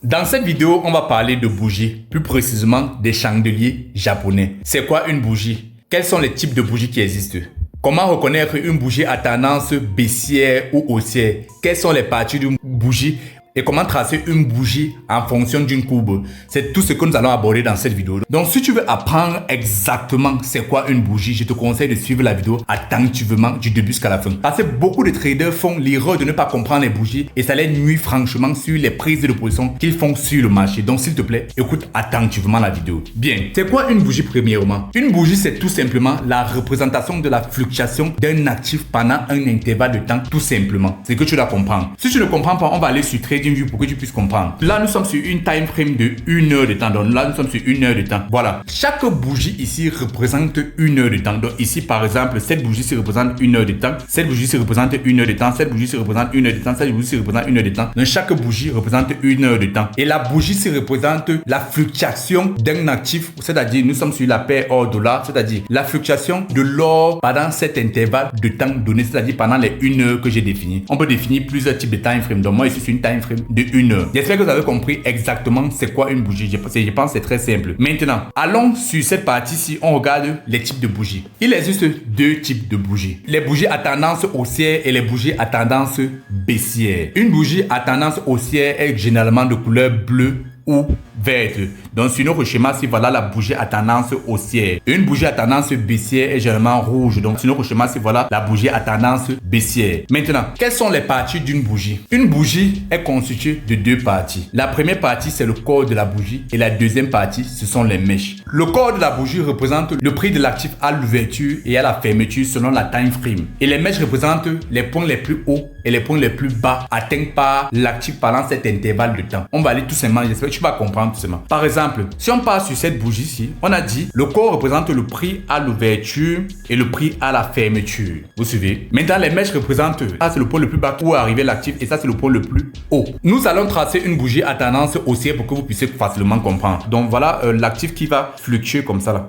Dans cette vidéo, on va parler de bougies, plus précisément des chandeliers japonais. C'est quoi une bougie? Quels sont les types de bougies qui existent? Comment reconnaître une bougie à tendance baissière ou haussière? Quelles sont les parties d'une bougie? Et comment tracer une bougie en fonction d'une courbe. C'est tout ce que nous allons aborder dans cette vidéo. Donc si tu veux apprendre exactement c'est quoi une bougie, je te conseille de suivre la vidéo attentivement du début jusqu'à la fin. Parce que beaucoup de traders font l'erreur de ne pas comprendre les bougies et ça les nuit franchement sur les prises de position qu'ils font sur le marché. Donc s'il te plaît, écoute attentivement la vidéo. Bien, c'est quoi une bougie premièrement? Une bougie, c'est tout simplement la représentation de la fluctuation d'un actif pendant un intervalle de temps, tout simplement. C'est que tu dois comprendre. Si tu ne comprends pas, on va aller sur TradingView pour que tu puisses comprendre. Là, nous sommes sur une time frame de 1 heure de temps. Donc là, nous sommes sur 1 heure de temps. Voilà. Chaque bougie ici représente 1 heure de temps. Donc ici, par exemple, cette bougie-ci représente 1 heure de temps. Cette bougie-ci représente 1 heure de temps. Cette bougie-ci représente 1 heure de temps. Cette bougie-ci représente 1 heure de temps. Donc chaque bougie représente 1 heure de temps. Et la bougie-ci représente la fluctuation d'un actif, c'est-à-dire nous sommes sur la paire or-dollar, c'est-à-dire la fluctuation de l'or pendant cet intervalle de temps donné, c'est-à-dire pendant les 1 heure que j'ai défini. On peut définir plusieurs types de time frame. Donc moi ici, c'est une time frame de 1 heure. J'espère que vous avez compris exactement c'est quoi une bougie. Je pense que c'est très simple. Maintenant, allons sur cette partie-ci, on regarde les types de bougies. Il existe deux types de bougies. Les bougies à tendance haussière et les bougies à tendance baissière. Une bougie à tendance haussière est généralement de couleur bleue ou verte. Donc sur notre schéma, si voilà la bougie à tendance haussière. Une bougie à tendance baissière est généralement rouge. Donc sur notre schéma, si voilà la bougie à tendance baissière. Maintenant, quelles sont les parties d'une bougie? Une bougie est constituée de deux parties. La première partie, c'est le corps de la bougie et la deuxième partie, ce sont les mèches. Le corps de la bougie représente le prix de l'actif à l'ouverture et à la fermeture selon la time frame. Et les mèches représentent les points les plus hauts et les points les plus bas atteints par l'actif pendant cet intervalle de temps. On va aller tout simplement, j'espère que tu vas comprendre tout simplement. Par exemple, si on part sur cette bougie-ci, on a dit le corps représente le prix à l'ouverture et le prix à la fermeture. Vous suivez? Maintenant, les mèches représentent, ça c'est le point le plus bas où est arrivé l'actif et ça c'est le point le plus haut. Nous allons tracer une bougie à tendance haussière pour que vous puissiez facilement comprendre. Donc voilà l'actif qui va fluctuer comme ça là.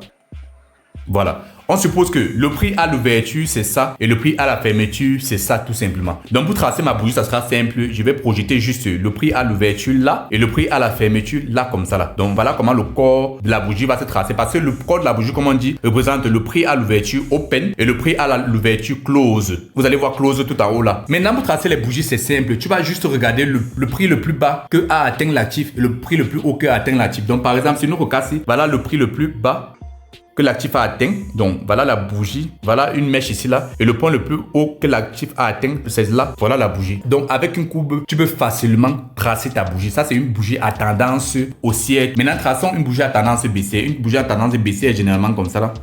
Voilà. On suppose que le prix à l'ouverture, c'est ça, et le prix à la fermeture, c'est ça tout simplement. Donc pour tracer ma bougie, ça sera simple. Je vais projeter juste le prix à l'ouverture là, et le prix à la fermeture là, comme ça là. Donc voilà comment le corps de la bougie va se tracer. Parce que le corps de la bougie, comme on dit, représente le prix à l'ouverture open et le prix à l'ouverture close. Vous allez voir close tout en haut là. Maintenant, pour tracer les bougies, c'est simple. Tu vas juste regarder le prix le plus bas que a atteint l'actif et le prix le plus haut que a atteint l'actif. Donc par exemple, si nous regardons, voilà le prix le plus bas que l'actif a atteint. Donc voilà la bougie, voilà une mèche ici là, et le point le plus haut que l'actif a atteint, c'est là, voilà la bougie. Donc avec une courbe, tu peux facilement tracer ta bougie. Ça c'est une bougie à tendance haussière. Maintenant traçons une bougie à tendance baissière. Une bougie à tendance baissière est généralement comme ça là.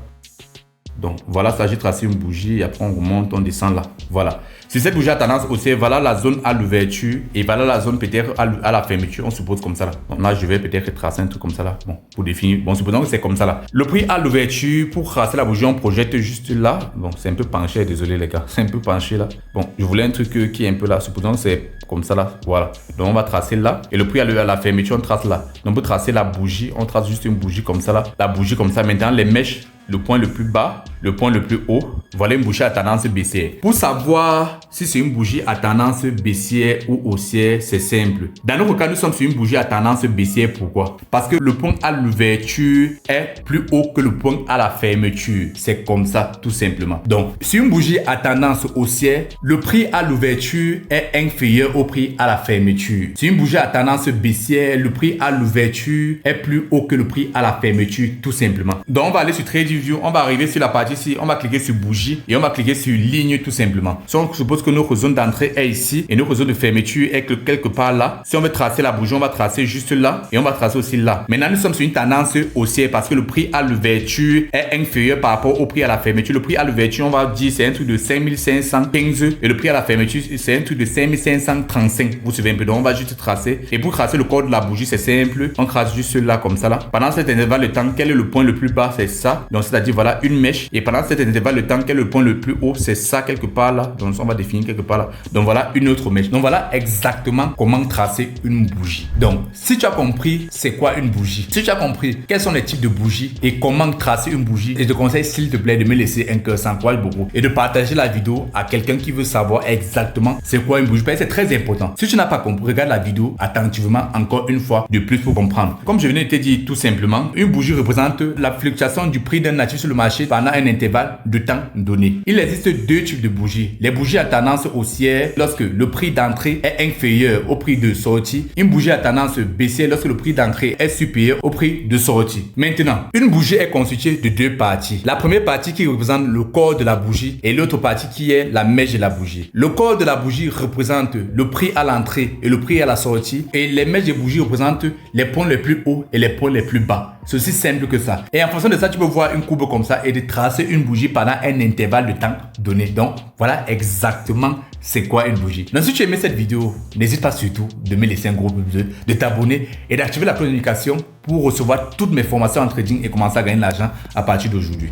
Donc voilà, ça j'ai tracé une bougie et après on remonte, on descend là. Voilà. Sur cette bougie à tendance haussière, voilà la zone à l'ouverture et voilà la zone peut-être à la fermeture. On suppose comme ça là. Donc là, je vais peut-être tracer un truc comme ça là. Bon, pour définir. Bon, supposons que c'est comme ça là. Le prix à l'ouverture, pour tracer la bougie, on projette juste là. Bon, c'est un peu penché, désolé les gars. C'est un peu penché là. Bon, je voulais un truc qui est un peu là. Supposons que c'est comme ça là. Voilà. Donc on va tracer là. Et le prix à la fermeture, on trace là. Donc pour tracer la bougie, on trace juste une bougie comme ça là. La bougie comme ça. Maintenant, les mèches. Le point le plus bas, le point le plus haut. Voilà une bougie à tendance baissière. Pour savoir si c'est une bougie à tendance baissière ou haussière, c'est simple. Dans notre cas, nous sommes sur une bougie à tendance baissière. Pourquoi? Parce que le point à l'ouverture est plus haut que le point à la fermeture. C'est comme ça, tout simplement. Donc, sur une bougie à tendance haussière, le prix à l'ouverture est inférieur au prix à la fermeture. Sur une bougie à tendance baissière, le prix à l'ouverture est plus haut que le prix à la fermeture, tout simplement. Donc, on va aller sur TradingView. On va arriver sur la partie ici, on va cliquer sur bougie et on va cliquer sur ligne tout simplement. Si on suppose que notre zone d'entrée est ici et notre zone de fermeture est quelque part là, si on veut tracer la bougie, on va tracer juste là et on va tracer aussi là. Maintenant, nous sommes sur une tendance haussière parce que le prix à l'ouverture est inférieur par rapport au prix à la fermeture. Le prix à l'ouverture, on va dire c'est un truc de 5515 et le prix à la fermeture, c'est un truc de 5535. Vous suivez un peu, donc on va juste tracer. Et pour tracer le corps de la bougie, c'est simple. On trace juste là comme ça là. Pendant cet intervalle de temps, quel est le point le plus bas? C'est ça. Donc c'est-à-dire voilà une mèche. Et pendant cet intervalle de temps, quel est le point le plus haut? C'est ça quelque part là. Donc on va définir quelque part là. Donc voilà une autre mèche. Donc voilà exactement comment tracer une bougie. Donc si tu as compris c'est quoi une bougie, si tu as compris quels sont les types de bougies et comment tracer une bougie, je te conseille s'il te plaît de me laisser un cœur, ça encourage beaucoup, et de partager la vidéo à quelqu'un qui veut savoir exactement c'est quoi une bougie. Parce que c'est très important. Si tu n'as pas compris, regarde la vidéo attentivement encore une fois de plus pour comprendre. Comme je venais de te dire tout simplement, une bougie représente la fluctuation du prix d'un actif sur le marché pendant un intervalle de temps donné. Il existe deux types de bougies. Les bougies à tendance haussière lorsque le prix d'entrée est inférieur au prix de sortie. Une bougie à tendance baissière lorsque le prix d'entrée est supérieur au prix de sortie. Maintenant, une bougie est constituée de deux parties. La première partie qui représente le corps de la bougie et l'autre partie qui est la mèche de la bougie. Le corps de la bougie représente le prix à l'entrée et le prix à la sortie, et les mèches de bougie représentent les points les plus hauts et les points les plus bas. C'est aussi simple que ça. Et en fonction de ça, tu peux voir une courbe comme ça et de tracer une bougie pendant un intervalle de temps donné. Donc, voilà exactement c'est quoi une bougie. Donc, si tu as aimé cette vidéo, n'hésite pas surtout de me laisser un gros pouce bleu, de t'abonner et d'activer la cloche de notification pour recevoir toutes mes formations en trading et commencer à gagner de l'argent à partir d'aujourd'hui.